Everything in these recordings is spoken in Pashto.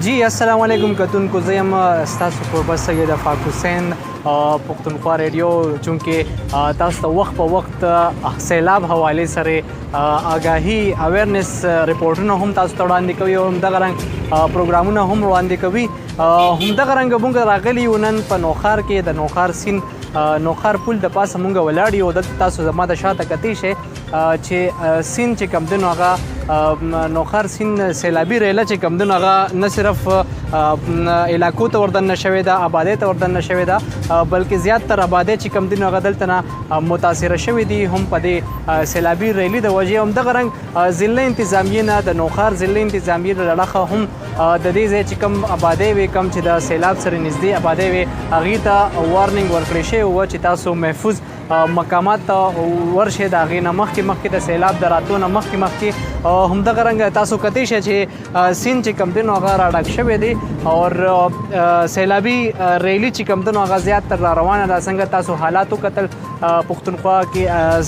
जी अस्सलाम वालेकुम कतुनको زه یم ستاسو کوربه سید افاق حسین پښتونخوا ریډیو چونکې تاسو ته وخت په وخت سیلاب حواله سره آگاهي اویرنس ریپورټونه هم تاسو ته وړاندې کوي او همدغه رنګ پروګرامونه هم وړاندې کوي. همدغه رنګ موږ راغلي یو نن په نوخار کې د نوخار سیند نوخار پل د پاسه مونږ ولاړ یو. دلته تاسو زما د شاته کتی شئ چې سیند چې کوم دی نو هغه نوخار سیند سیلابي ریله چې کوم دی نو هغه نه صرف علاقو ته وردننه شوې ده، آبادۍ ته وردننه شوې ده، بلکې زیاتره آبادۍ چې کوم دی نو هغه دلته نه متاثره شوې دي هم په دې سیلابي ریلې د وجې. همدغه رنګ ضلع انتظامیې نه د نوخار ضلع انتظامیې له لړخه هم د دې ځای چې کوم آبادۍ وي، کوم چې د سیلاب سره نږدې آبادۍ وي، هغې ته وارننګ ورکړی شوی و چې تاسو محفوظ مقامات ته ورشئ د هغې نه مخکې د سیلاب د راتلو نه مخکې. همدغه رنګ تاسو کتی شئ چې سیند چې کوم دی نو هغه راډک شوی دی او سیلابي ریلي چې کوم دی نو هغه زیاتره را روانه ده. څنګه تاسو حالات وکتل پښتونخوا کې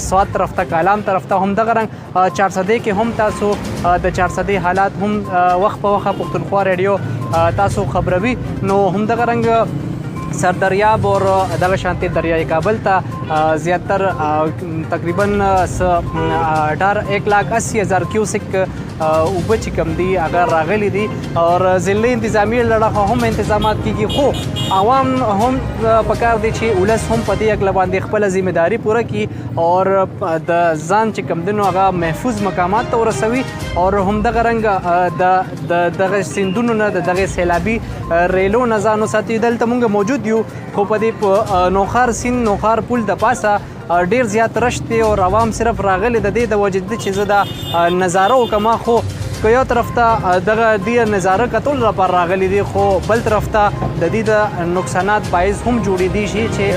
سوات طرف ته، کالام طرف ته، همدغه رنګ چارسدې کې هم تاسو د چارسدې حالات هم وخت په وخت پښتونخوا ریډیو تاسو خبروي. نو همدغه رنګ سردریاب اور دغه شانتي دریای کابل ته زیاتر تقریبا 1,80,000 کیوسک اوبه چې کوم دي هغه راغلي دي اور ضلع انتظامیې له لخوا هم انتظامات کیږي، خو عوام هم پکار دي چې ولس هم په دې اقله باندې خپله ذمهداري پوره کړي اور د ځان چې کوم دی نو هغه محفوظ مقامات ته ورسوي. اور همدغه رنګ د دغه سیندونو نه د دغه سیلابي ریلو نه ځان وساتي. دلته موږ موجود یو، خو په دې نوخار سیند نوخار پل د پاسه ډیر زیات رش دی او عوام صرف راغلي د دې د وجې چې زه دا نظاره وکړم. خو که یو طرف ته دغه دې نظاره کتل لپاره راغلي دي، خو بل طرف ته د دې د نقصانات باعث هم جوړېدی شي چې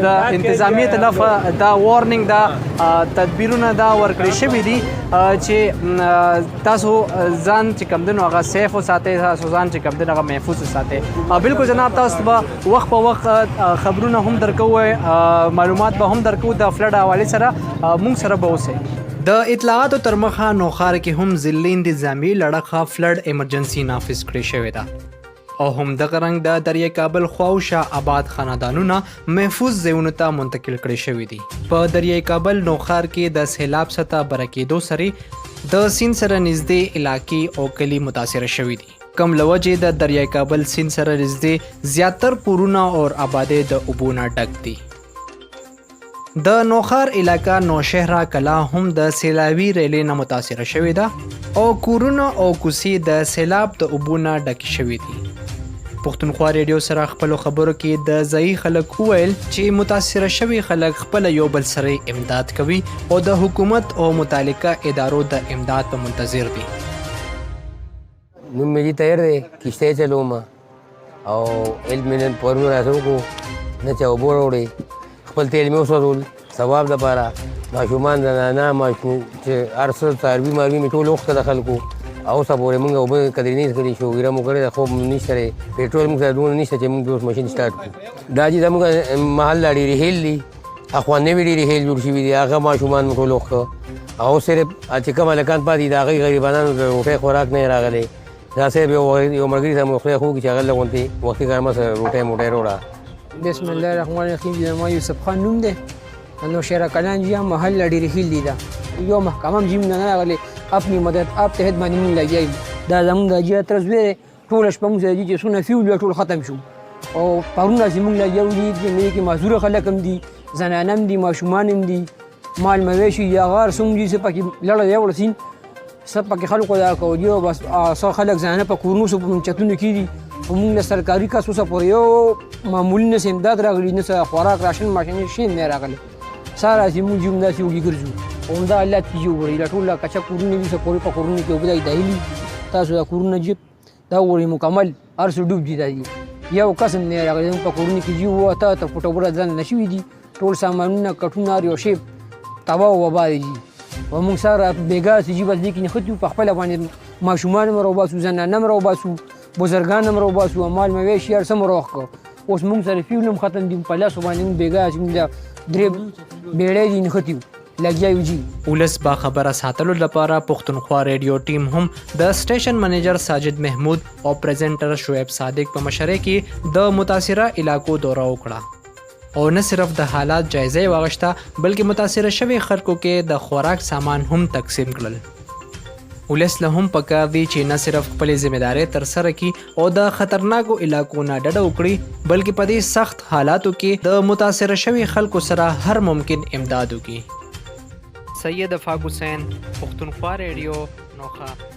د انتظامیې طرف دا وارننګ دا تدبیرونه دا ورکړي شوي دي چې تاسو ځان چې کوم دی نو هغه سیف وساتئ، تاسو ځان چې کوم دی نو هغه محفوظ وساتئ. بالکل جناب، تاسو به وخت په وخت خبرونه هم درکوئ، معلومات به هم درکوو د فلډ حوالې سره، موږ سره به اوسئ. د اطلاعاتو تر مخه نوخار کې هم ضلع انتظامیې لړخه فلډ ایمرجنسي نافذ کړې شوې ده او همدغه رنګ د دریای کابل خواوشا آباد خاندانونه محفوظ ځایونو ته منتقل کړي شوي دي. په دریای کابل نوخار کې د سیلاب سطح برکېدو سره د سیند سره نږدې علاقې او کلي متاثره شوي دي، کم له وجې د دریای کابل سیند سره نږدې زیاتر کورونه او آبادۍ د اوبو نه ډک دي. د نوخار علاقه نوشهره کلا هم د سیلابي ریلې نه متاثره شوې ده او کورونه او کوڅې د سیلاب د اوبو نه ډکې شوې دي. پښتونخوا ریډیو سره خپلو خبرو کې د ځایي خلک وویل چې متاثره شوي خلک خپله یو بل سره امداد کوي او د حکومت او متعلقه ادارو د امداد په منتظر دي. نوم مې طاهر دی، کښتۍ چلوم او علم مې نن پرون راته وکړو، نه چا اوبه راوړې، خپل تیل مې وسوځول ثواب دپاره. ماشومان د نانا ماشوم چې هر څه څاروي ماروي مې ټول اوښته د خلکو، او اوسه پورې مونږ اوبه قدرې نه کړې شو، ویره مو کړې ده، خوب نشته دی، پېټرول مونږ سره دومره نشته چې مونږ اوس ماشین سټارټ کړو. دا چې زموږ محل لا ډېرې هیل دي، اخوا نوي ډېرې هیل جوړ شوي دي، هغه ماشومان مو ټول اوښته، او صرف چې کوم هلکان پاتې دي د هغوی غریبانانو د روټۍ خوراک نه یې راغلی. دا صرف یو ملګري سره مو خدای خو چې هغه له غوندې وختي ګرمه سره روټۍ موټۍ راوړه. بسم الله الرحمن الرحیم. زما یوسف خان نوم دی، نوشهره کلان جی هم محل ډېرې هیل دي. دا یو محکمه هم جیم نه راغلی، اپنی مدد آپ تحت باندې مونږ لګیا یو. دا زمونږ د حاجي اطرز وی دی، ټوله شپه مونږ سره دي چې څونه فیول وي ټول ختم شو، او پرون داسې مونږ لګیا وو دي چې معذوره خلک هم دي، زنانه هم دي، ماشومان هم دي، مال مویشي یا غار څوم دي، څه پکې لړه دی وړه سین، څه پکې خلکو دا کوي دي، او بس څه خلک زنانه په کورونو څه په چتونو کې دي. موږ له سرکاري کس اوسه پورې یو معمولي نه څه امداد راغلی، نه څه خوراک راشن ماشین شي نه راغلی. سهار راځي مونږ هم داسې وږي ګرځو، او همدا حالات کېږي. وګورئ دا ټول کچه کورونه دي، څه پورې په کورونو کې اوبه دایلي، تاسو دا کورونه جیب دا وګورئ مکمل هر څه ډوب دي. دا دي یو کس هم نه راغلی، زموږ په کورونو کې جي وو اته فوټه وړه ځان نه شوي دي، ټول سامانونه کټونه هر یو شی تباه او وبا دي. او موږ سره بېګا چې جي بس دې کې نښتي وو، په خپله باندې ماشومان هم راوباسو، زنانه هم راوباسو، بزرګان هم راوباسو، مال مویشي هر څه مو راوښ کړو. اوس موږ سره فیول هم ختم دي، په لاسو باندې موږ بېګا چې موږ درې بیړۍ دي نښتي وو، لګیا یو جی. ولس با خبره ساتلو لپاره پښتونخوا ریډیو ټیم هم د سټیشن منیجر ساجد محمود او پریزنټر شعیب صادق په مشرۍ کې د متاثره علاقو دوره وکړه او نه صرف د حالات جایزه واغشته بلکې متاثره شوی خلکو کې د خوراک سامان هم تقسیم کړل. ولس له هم پکار دی چې نه صرف خپل ځمېداري تر سره کړي او د خطرناکو علاقو نه ډډه وکړي بلکې په دې سخت حالاتو کې د متاثره شوی خلکو سره هر ممکن امداد وکړي. سید افاق حسین، پښتونخوا ریډیو، نوخا.